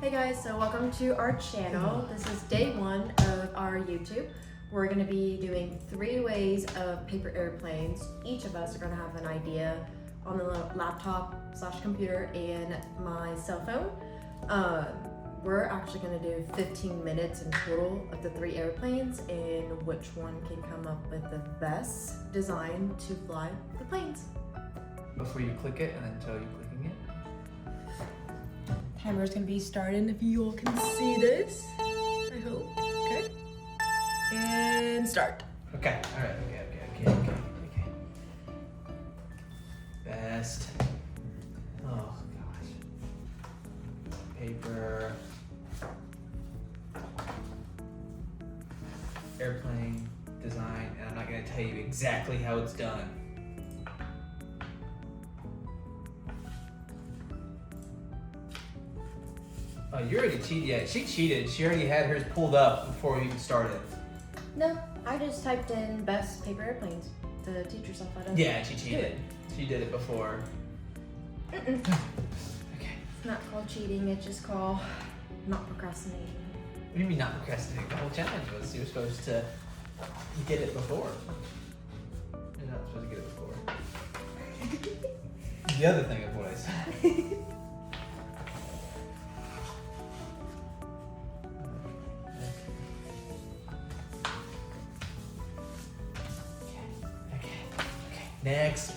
Hey guys, so welcome to our channel. This is day one of our YouTube. We're going to be doing 3 ways of paper airplanes. Each of us are going to have an idea on the laptop/computer and my cell phone. We're actually going to do 15 minutes in total of the 3 airplanes and which one can come up with the best design to fly the planes. Before you click it and then tell you clicking it. Timer's gonna be starting if you all can see this. I hope. Okay. And start. Okay, alright, okay. Best. Oh gosh. Paper. Airplane design, and I'm not gonna tell you exactly how it's done. Oh, you already cheated. Yeah, she cheated. She already had hers pulled up before we even started. No, I just typed in best paper airplanes to teach yourself how to. Yeah, she cheated. She did it before. Mm-mm. Okay. It's not called cheating, it's just called not procrastinating. What do you mean not procrastinating? The whole challenge was you were supposed to get it before. You're not supposed to get it before. The other thing of what I said. Okay. Next.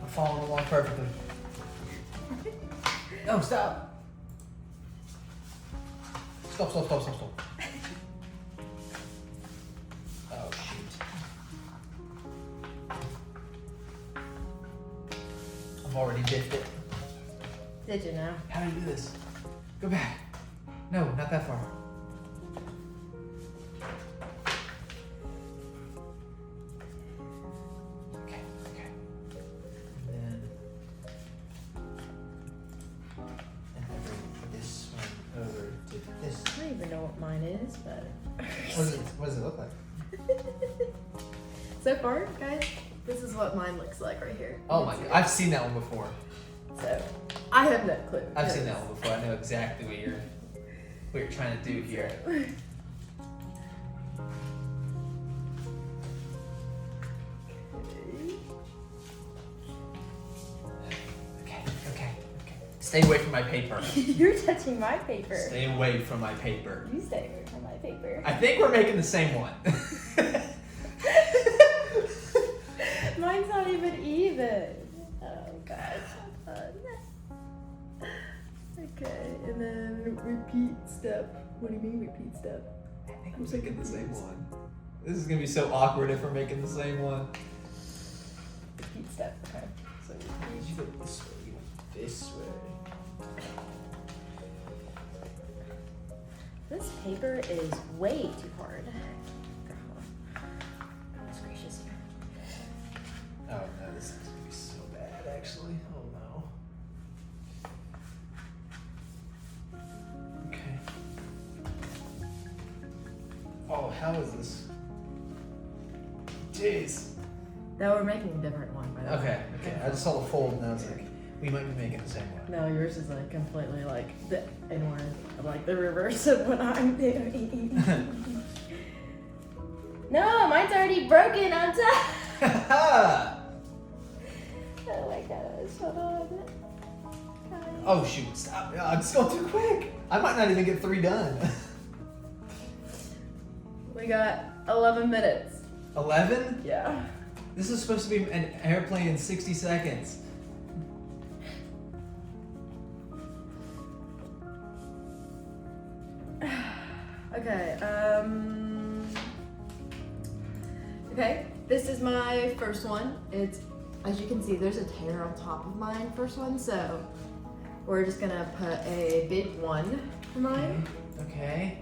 I'm following along perfectly. No, stop. Stop. Oh, shoot. I've already dipped it. Did you know? How do I do this? Go back. No, not that far. Okay. And over this one, over to this. I don't even know what mine is, but. What does it look like? So far, guys, this is what mine looks like right here. Oh my god, I've seen that one before. So, I have no clue. I've seen that one before. I know exactly what you're trying to do here. Okay. Stay away from my paper. You're touching my paper. Stay away from my paper. You stay away from my paper. I think we're making the same one. Mine's not even. Oh gosh, fun. Okay, and then repeat step. What do you mean repeat step? I think we're making the same one. This is gonna be so awkward if we're making the same one. Repeat step. Okay. So You go this way. You go this way. this paper is way too hard. Goodness gracious. Oh no, this is gonna be so bad actually. Oh no. Okay. Oh, how is this? Jeez. No, we're making a different one. By the way. Okay. I just saw the fold and I was like, we might be making the same one. No, yours is like completely like the inward, like the reverse of what I'm doing. No, mine's already broken on top. Oh my gosh, hold on. Oh shoot, stop. I'm just going too quick. I might not even get 3 done. We got 11 minutes. 11? Yeah. This is supposed to be an airplane in 60 seconds. Okay, okay, this is my first one. It's, as you can see, there's a tear on top of mine first one, so we're just gonna put a big 1 for mine. Okay.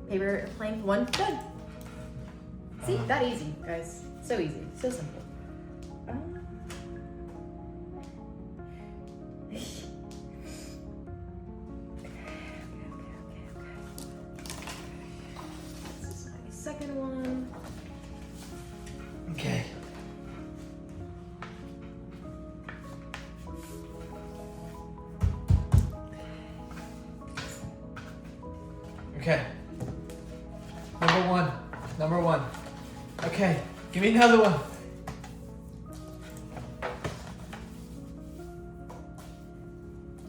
Paper plane 1 done. See, that easy, guys. So easy, so simple. second one. Okay. Okay. Number one. Okay, give me another one.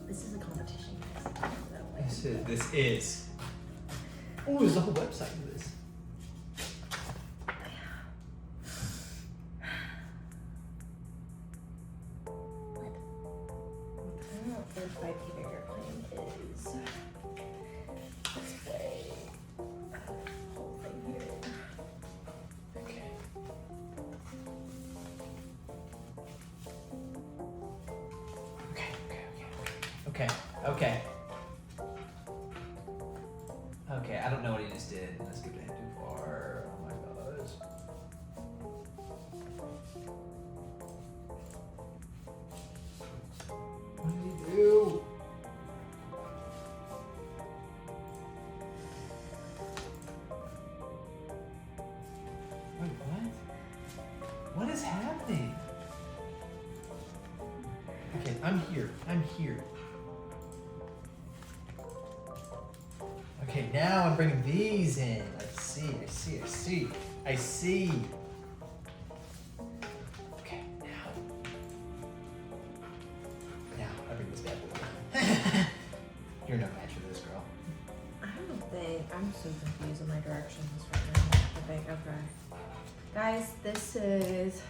This is a competition, guys. This is. Oh, there's a whole website for this. I don't know if my paper airplane is this way. Whole thing here. Okay. Okay. Okay, I don't know what he just did. Let's skip ahead too far. Oh my gosh. What did he do? Wait, what? What is happening? Okay, I'm here. Okay, now I'm bringing these in. I see. Okay, now I bring this bad boy in. You're no match for this, girl. I don't think I'm so confused on my directions right now. I think okay. Guys, this is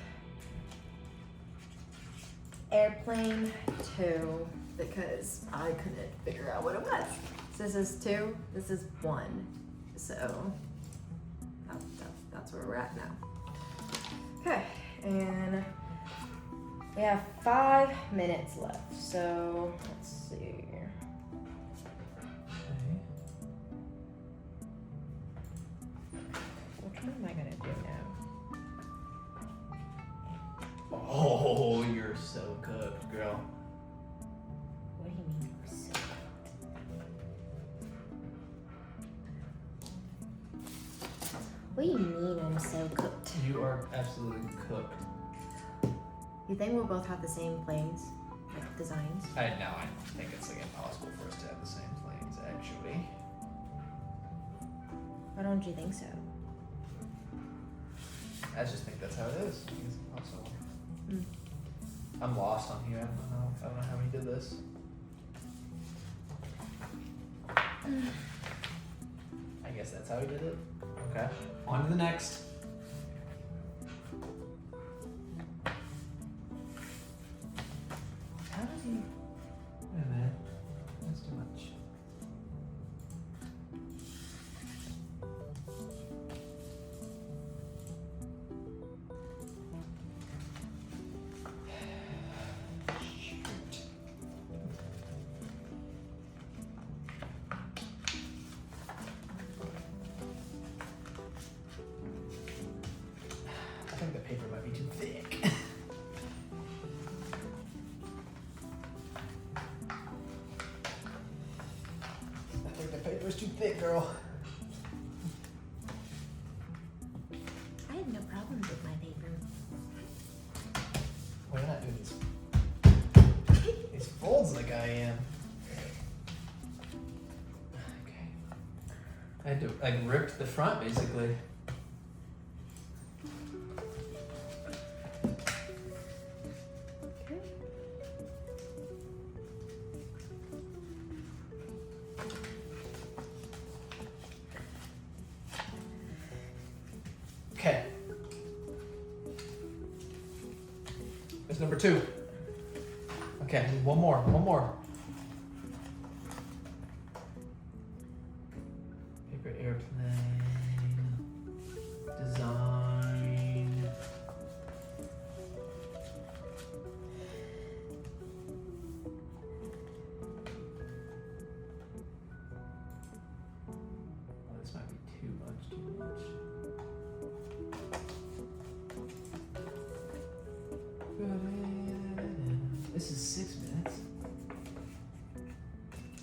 airplane 2 because I couldn't figure out what it was. So this is 2, this is 1. So that's where we're at now. Okay, and we have 5 minutes left. So let's see. Which one am I gonna do now? Oh, you're so cooked, girl. What do you mean you're so cooked? What do you mean I'm so cooked? You are absolutely cooked. You think we'll both have the same planes? Like designs? I think it's like impossible for us to have the same planes, actually. Why don't you think so? I just think that's how it is. I think it's impossible. Mm. I'm lost on here. I don't know how he did this. I guess that's how he did it. Okay. On to the next. How does he? Wait a minute. That's too much. I think the paper might be too thick. I think the paper's too thick, girl. I have no problems with my paper. Well, you're not doing these folds like I am. Okay. I had to, ripped the front, basically. Okay. Okay. There's number 2. Okay, I need one more. Paper airplane. Design. Oh, this might be too much. This is 6 minutes.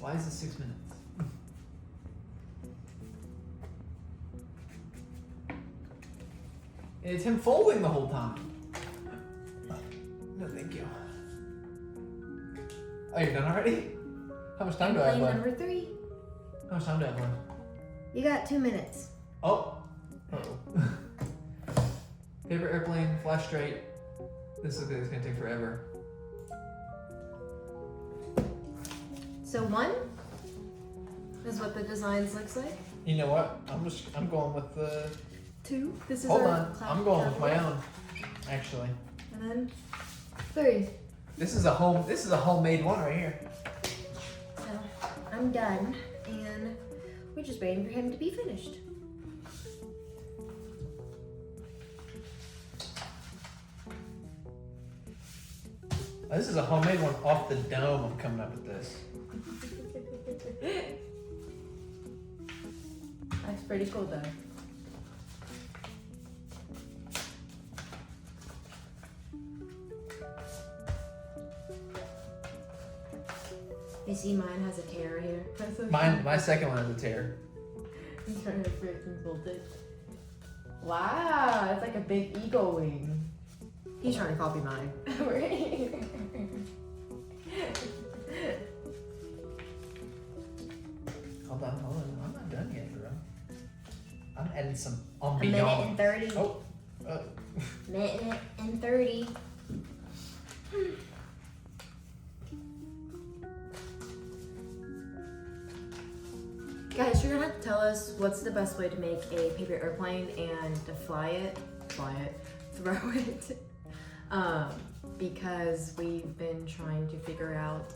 Why is it 6 minutes? It's him folding the whole time. No, thank you. Oh, you're done already? How much time do I have Airplane left? number 3. How much time do I have left? You got 2 minutes. Oh. Uh-oh. Paper airplane, flash straight. This looks like it's gonna take forever. So 1 is what the designs looks like. You know what? I'm going with the. 2. This is Hold our on. cloud I'm going with my travel. own. Actually, And then 3. this is a homemade one right here. So I'm done, and we're just waiting for him to be finished. Oh, this is a homemade one off the dome. I'm coming up with this. That's pretty cool though. You see mine has a tear here. That's so My second one is a tear. I'm trying to freaking fold it. Wow, it's like a big eagle wing. He's trying to copy mine. Hold on. I'm not done yet, bro. I'm adding some ambiance. A minute and 30. Oh. Minute and 30. Guys, you're gonna have to tell us what's the best way to make a paper airplane and to throw it, because we've been trying to figure out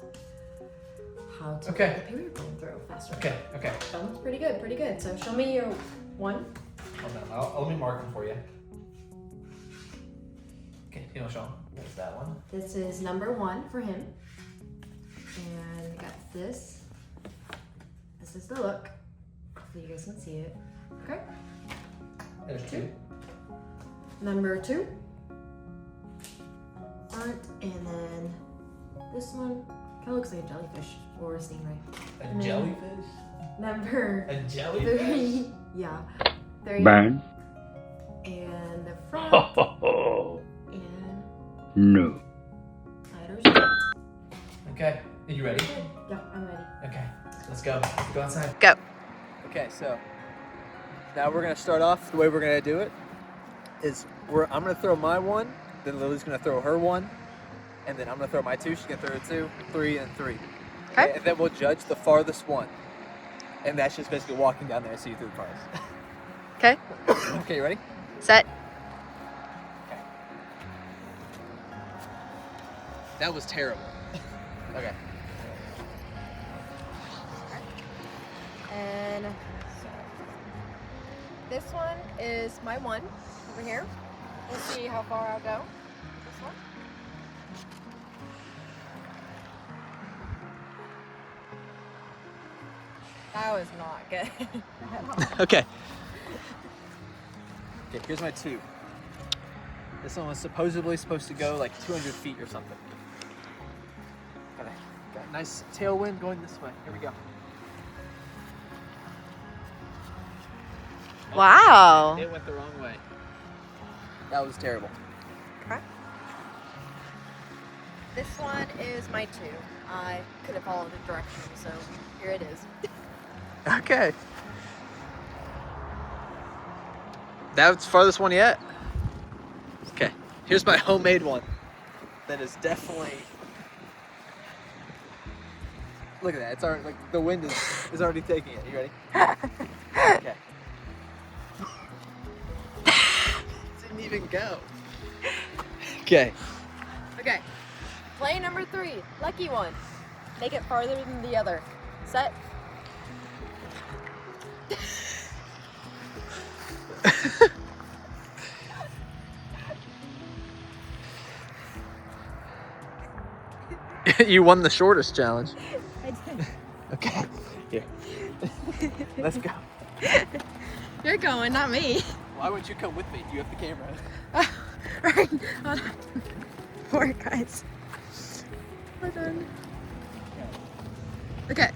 how to Okay. make a paper airplane throw faster. Okay. Sounds pretty good. So show me your 1. Hold on. Let me mark them for you. Okay, you know, show them. There's that one. This is number 1 for him. And we got this. This is the look. So you guys can see it. Okay. There's 2. Number 2. Front, and then this one kind of looks like a jellyfish or a stingray. A jellyfish? Number A jellyfish? 3. Yeah. 3. Bang. And the front. And No. letters. Good. Okay. Are you ready? Yeah, I'm ready. Okay. Let's go. Let's go outside. Go. Okay, so now we're gonna start off. The way we're gonna do it is I'm gonna throw my one, then Lily's gonna throw her one, and then I'm gonna throw my 2. She's gonna throw her 2, 3, and 3. Okay. And then we'll judge the farthest one, and that's just basically walking down there and see through the farthest. Okay. Okay, you ready? Set. That was terrible. Okay. And this one is my 1 over here. We'll see how far I'll go. This one. That was not good. Okay. Okay, here's my 2. This one was supposedly supposed to go like 200 feet or something. Got a nice tailwind going this way. Here we go. Wow. It went the wrong way. That was terrible. Okay. This one is my 2. I couldn't follow the directions, so here it is. Okay. That's farthest one yet? Okay. Here's my homemade one. That is definitely. Look at that. It's already like the wind is already taking it. You ready? Okay. Didn't even go. Okay. Okay. Play number 3. Lucky one. Make it farther than the other. Set. You won the shortest challenge. I did. Okay. Here. Let's go. You're going, not me. Why would you come with me? Do you have the camera? Right. Hold on. Poor guys. Hold on. Okay.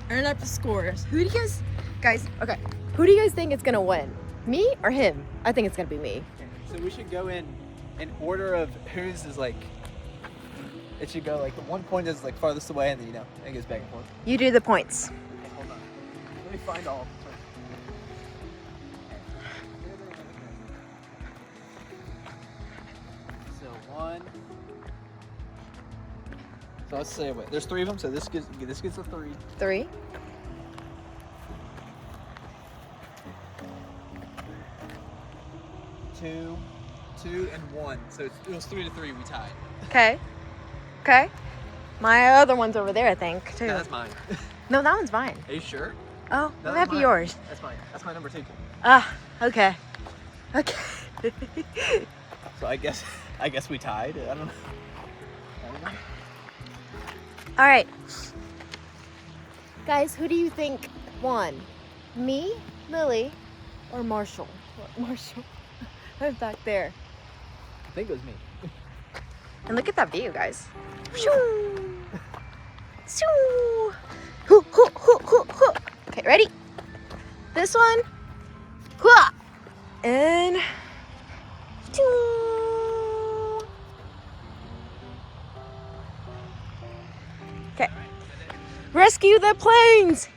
Earn up the scores. Who do you guys okay, who do you guys think is gonna win? Me or him? I think it's gonna be me. So we should go in order of whose is like. It should go like the one point is like farthest away, and then it goes back and forth. You do the points. Okay, hold on. Let me find all. So one. So let's say what? There's 3 of them. So this gets a 3. 3. Two, and 1. So it was 3-3. We tied. Okay. Okay. My other one's over there, I think, too. No, that's mine. No, that one's mine. Are you sure? Oh, No, that might be mine. yours. That's mine. That's my number 2. Ah, okay. Okay. So I guess we tied. I don't know. All right. Guys, who do you think won? Me, Lily, or Marshall? Marshall. Who's back there? I think it was me. And look at that view, guys. Shoo. Shoo. Hoo, hoo, hoo, hoo, hoo. Okay, ready? This one. Hoo. And. Shoo. Okay. Rescue the planes.